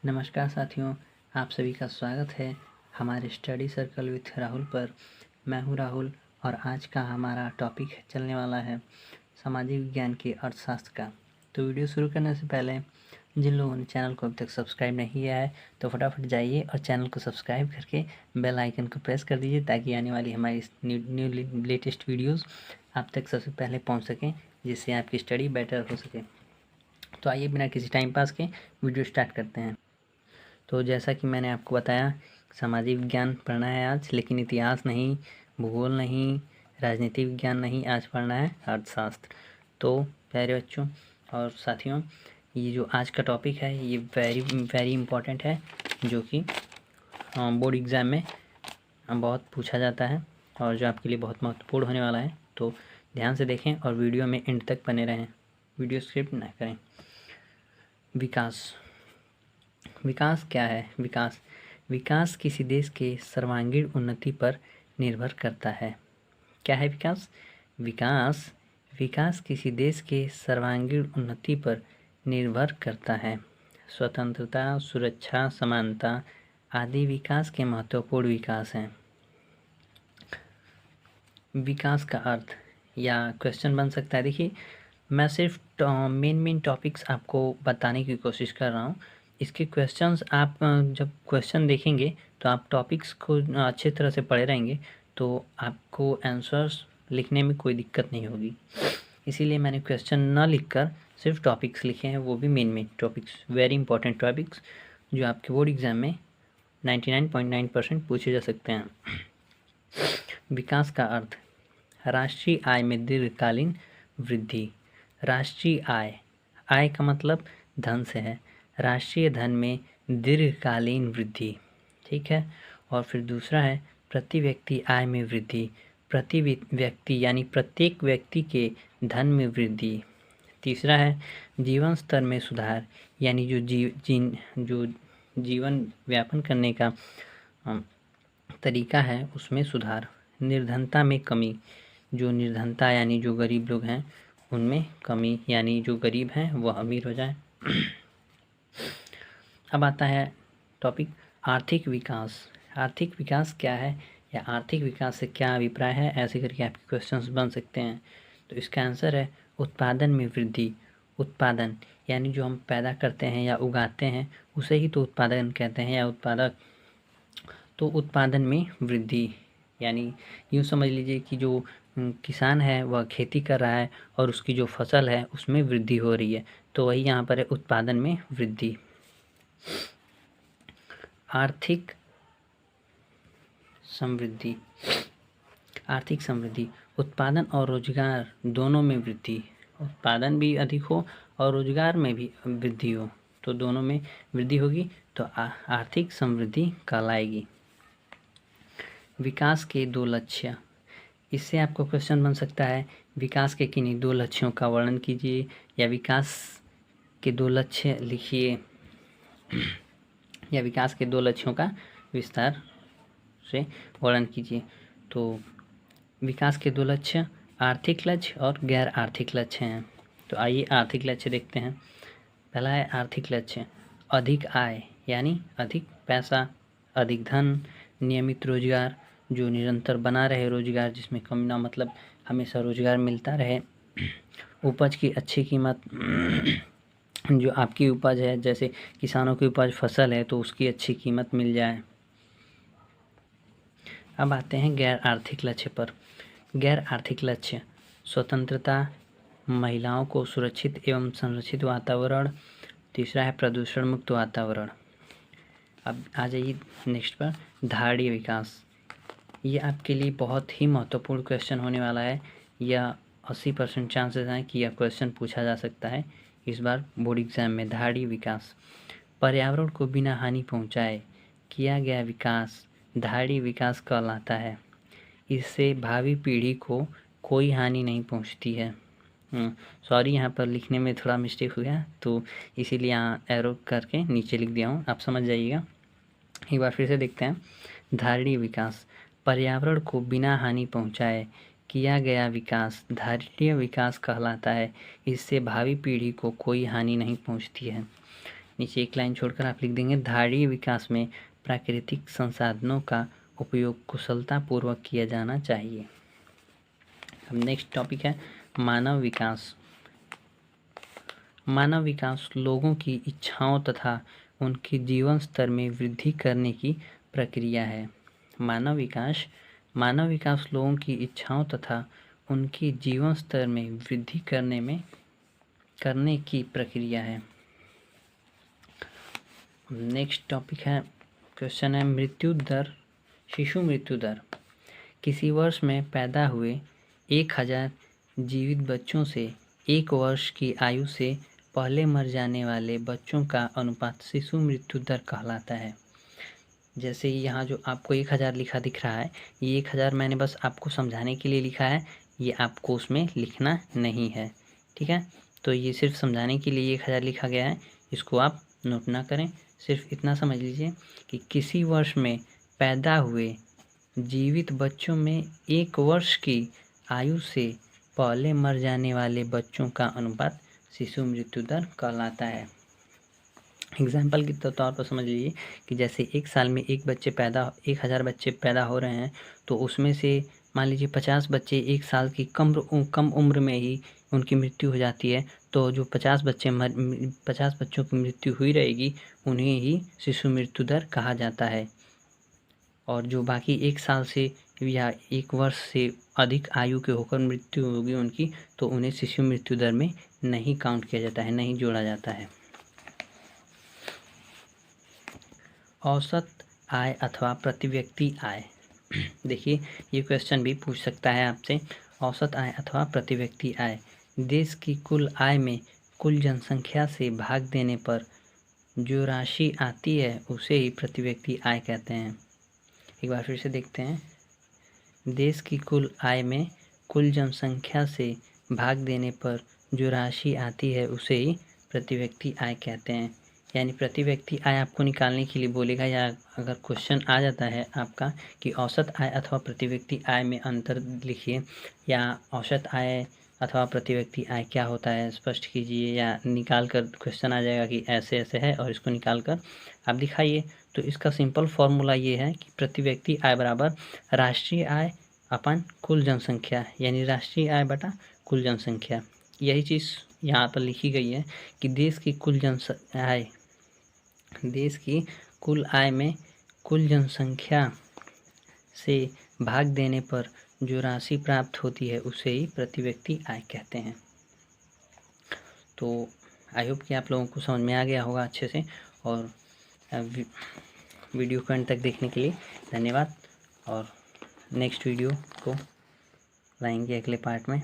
नमस्कार साथियों, आप सभी का स्वागत है हमारे स्टडी सर्कल विथ राहुल पर। मैं हूं राहुल और आज का हमारा टॉपिक चलने वाला है सामाजिक विज्ञान के अर्थशास्त्र का। तो वीडियो शुरू करने से पहले जिन लोगों ने चैनल को अभी तक सब्सक्राइब नहीं किया है तो फटाफट जाइए और चैनल को सब्सक्राइब करके बेल आइकन को प्रेस कर दीजिए ताकि आने वाली हमारी न्यू लेटेस्ट वीडियोज़ आप तक सबसे पहले पहुँच सकें, जिससे आपकी स्टडी बेटर हो सके। तो आइए बिना किसी टाइम पास के वीडियो स्टार्ट करते हैं। तो जैसा कि मैंने आपको बताया, सामाजिक विज्ञान पढ़ना है आज, लेकिन इतिहास नहीं, भूगोल नहीं, राजनीति विज्ञान नहीं, आज पढ़ना है अर्थशास्त्र। तो प्यारे बच्चों और साथियों, ये जो आज का टॉपिक है ये वेरी इम्पोर्टेंट है, जो कि बोर्ड एग्ज़ाम में बहुत पूछा जाता है और जो आपके लिए बहुत महत्वपूर्ण होने वाला है। तो ध्यान से देखें और वीडियो में एंड तक बने रहें, वीडियो स्किप ना करें। विकास क्या है? विकास किसी देश के सर्वांगीण उन्नति पर निर्भर करता है। क्या है विकास किसी देश के सर्वांगीण उन्नति पर निर्भर करता है। स्वतंत्रता, सुरक्षा, समानता आदि विकास के महत्वपूर्ण विकास हैं। विकास का अर्थ या क्वेश्चन बन सकता है। देखिए, मैं सिर्फ मेन टॉपिक्स आपको बताने की कोशिश कर रहा हूँ। इसके क्वेश्चंस आप जब क्वेश्चन देखेंगे तो आप टॉपिक्स को अच्छे तरह से पढ़े रहेंगे तो आपको आंसर्स लिखने में कोई दिक्कत नहीं होगी। इसीलिए मैंने क्वेश्चन न लिखकर सिर्फ टॉपिक्स लिखे हैं, वो भी main topics, very important topics जो आपके बोर्ड एग्ज़ाम में 99.9% पूछे जा सकते हैं। विकास का अर्थ राष्ट्रीय आय में दीर्घकालीन वृद्धि। राष्ट्रीय आय का मतलब धन से है, राष्ट्रीय धन में दीर्घकालीन वृद्धि, ठीक है। और फिर दूसरा है प्रति व्यक्ति आय में वृद्धि, प्रति व्यक्ति यानी प्रत्येक व्यक्ति के धन में वृद्धि। तीसरा है जीवन स्तर में सुधार, यानी जो जीवन व्यापन करने का तरीका है उसमें सुधार। निर्धनता में कमी, जो निर्धनता यानी जो गरीब लोग हैं उनमें कमी, यानी जो गरीब हैं वह अमीर हो जाए। अब आता है टॉपिक आर्थिक विकास। आर्थिक विकास क्या है या आर्थिक विकास से क्या अभिप्राय है, ऐसे करके आपके क्वेश्चंस बन सकते हैं। तो इसका आंसर है उत्पादन में वृद्धि। उत्पादन यानी जो हम पैदा करते हैं या उगाते हैं उसे ही तो उत्पादन कहते हैं या उत्पादक। तो उत्पादन में वृद्धि यानी यूँ समझ लीजिए कि जो किसान है वह खेती कर रहा है और उसकी जो फसल है उसमें वृद्धि हो रही है, तो वही यहाँ पर है उत्पादन में वृद्धि। आर्थिक समृद्धि उत्पादन और रोजगार दोनों में वृद्धि। उत्पादन भी अधिक हो और रोजगार में भी वृद्धि हो, तो दोनों में वृद्धि होगी तो आर्थिक समृद्धि कहलाएगी। विकास के 2 लक्ष्य। इससे आपको क्वेश्चन बन सकता है विकास के किन्हीं 2 लक्ष्यों का वर्णन कीजिए या विकास के 2 लक्ष्य लिखिए या विकास के 2 लक्ष्यों का विस्तार से वर्णन कीजिए। तो विकास के 2 लक्ष्य आर्थिक लक्ष्य और गैर आर्थिक लक्ष्य हैं। तो आइए आर्थिक लक्ष्य देखते हैं। पहला है आर्थिक लक्ष्य, अधिक आय यानी अधिक पैसा, अधिक धन, नियमित रोजगार, जो निरंतर बना रहे रोजगार, जिसमें कमी ना, मतलब हमेशा रोजगार मिलता रहे। उपज की अच्छी कीमत, जो आपकी उपज है, जैसे किसानों की उपज फसल है तो उसकी अच्छी कीमत मिल जाए। अब आते हैं गैर आर्थिक लक्ष्य पर। गैर आर्थिक लक्ष्य स्वतंत्रता, महिलाओं को सुरक्षित एवं संरक्षित वातावरण, तीसरा है प्रदूषण मुक्त वातावरण। अब आ जाइए नेक्स्ट पर, धारणीय विकास। ये आपके लिए बहुत ही महत्वपूर्ण क्वेश्चन होने वाला है, या 80% चांसेस हैं कि यह क्वेश्चन पूछा जा सकता है इस बार बोर्ड एग्जाम में। धारणीय विकास, पर्यावरण को बिना हानि पहुंचाए किया गया विकास धारणीय विकास कहलाता है। इससे भावी पीढ़ी को कोई हानि नहीं पहुंचती है। सॉरी, यहाँ पर लिखने में थोड़ा मिस्टेक हो गया, तो इसीलिए यहाँ एरो करके नीचे लिख दिया हूँ, आप समझ जाइएगा। एक बार फिर से देखते हैं। धारणीय विकास, पर्यावरण को बिना हानि पहुंचाए किया गया विकास धारणीय विकास कहलाता है। इससे भावी पीढ़ी को कोई हानि नहीं पहुंचती है। नीचे एक लाइन छोड़कर आप लिख देंगे धारणीय विकास में प्राकृतिक संसाधनों का उपयोग कुशलतापूर्वक किया जाना चाहिए। अब नेक्स्ट टॉपिक है मानव विकास। मानव विकास लोगों की इच्छाओं तथा उनके जीवन स्तर में वृद्धि करने की प्रक्रिया है। मानव विकास लोगों की इच्छाओं तथा उनके जीवन स्तर में वृद्धि करने की प्रक्रिया है। नेक्स्ट टॉपिक है, क्वेश्चन है मृत्यु दर, शिशु मृत्यु दर। किसी वर्ष में पैदा हुए 1000 जीवित बच्चों से 1 वर्ष की आयु से पहले मर जाने वाले बच्चों का अनुपात शिशु मृत्यु दर कहलाता है। जैसे यहाँ जो आपको 1000 लिखा दिख रहा है, ये 1000 मैंने बस आपको समझाने के लिए लिखा है, ये आपको उसमें लिखना नहीं है, ठीक है। तो ये सिर्फ समझाने के लिए 1000 लिखा गया है, इसको आप नोट ना करें। सिर्फ इतना समझ लीजिए कि किसी वर्ष में पैदा हुए जीवित बच्चों में 1 वर्ष की आयु से पहले मर जाने वाले बच्चों का अनुपात शिशु मृत्यु दर कहलाता है। एग्जाम्पल के तौर पर समझ लीजिए कि जैसे 1 साल में 1000 बच्चे पैदा हो रहे हैं, तो उसमें से मान लीजिए 50 बच्चे 1 साल की कम उम्र में ही उनकी मृत्यु हो जाती है, तो जो 50 बच्चों की मृत्यु हुई रहेगी उन्हें ही शिशु मृत्यु दर कहा जाता है। और जो बाकी 1 साल से या 1 वर्ष से अधिक आयु के होकर मृत्यु होगी उनकी, तो उन्हें शिशु मृत्यु दर में नहीं काउंट किया जाता है, नहीं जोड़ा जाता है। औसत आय अथवा प्रति व्यक्ति आय। देखिए ये क्वेश्चन भी पूछ सकता है आपसे, औसत आय अथवा प्रति व्यक्ति आय। देश की कुल आय में कुल जनसंख्या से भाग देने पर जो राशि आती है उसे ही प्रति व्यक्ति आय कहते हैं। एक बार फिर से देखते हैं, देश की कुल आय में कुल जनसंख्या से भाग देने पर जो राशि आती है उसे ही प्रति व्यक्ति आय कहते हैं। यानी प्रति व्यक्ति आय आपको निकालने के लिए बोलेगा, या अगर क्वेश्चन आ जाता है आपका कि औसत आय अथवा प्रति व्यक्ति आय में अंतर लिखिए, या औसत आय अथवा प्रति व्यक्ति आय क्या होता है स्पष्ट कीजिए, या निकाल कर क्वेश्चन आ जाएगा कि ऐसे ऐसे है और इसको निकाल कर आप दिखाइए। तो इसका सिंपल फॉर्मूला ये है कि प्रति व्यक्ति आय बराबर राष्ट्रीय आय अपन कुल जनसंख्या, यानी राष्ट्रीय आय बटा कुल जनसंख्या। यही चीज़ यहाँ पर लिखी गई है कि देश की कुल आय में कुल जनसंख्या से भाग देने पर जो राशि प्राप्त होती है उसे ही प्रति व्यक्ति आय कहते हैं। तो आई होप कि आप लोगों को समझ में आ गया होगा अच्छे से, और वीडियो को अंत तक देखने के लिए धन्यवाद। और नेक्स्ट वीडियो को लाएंगे अगले पार्ट में।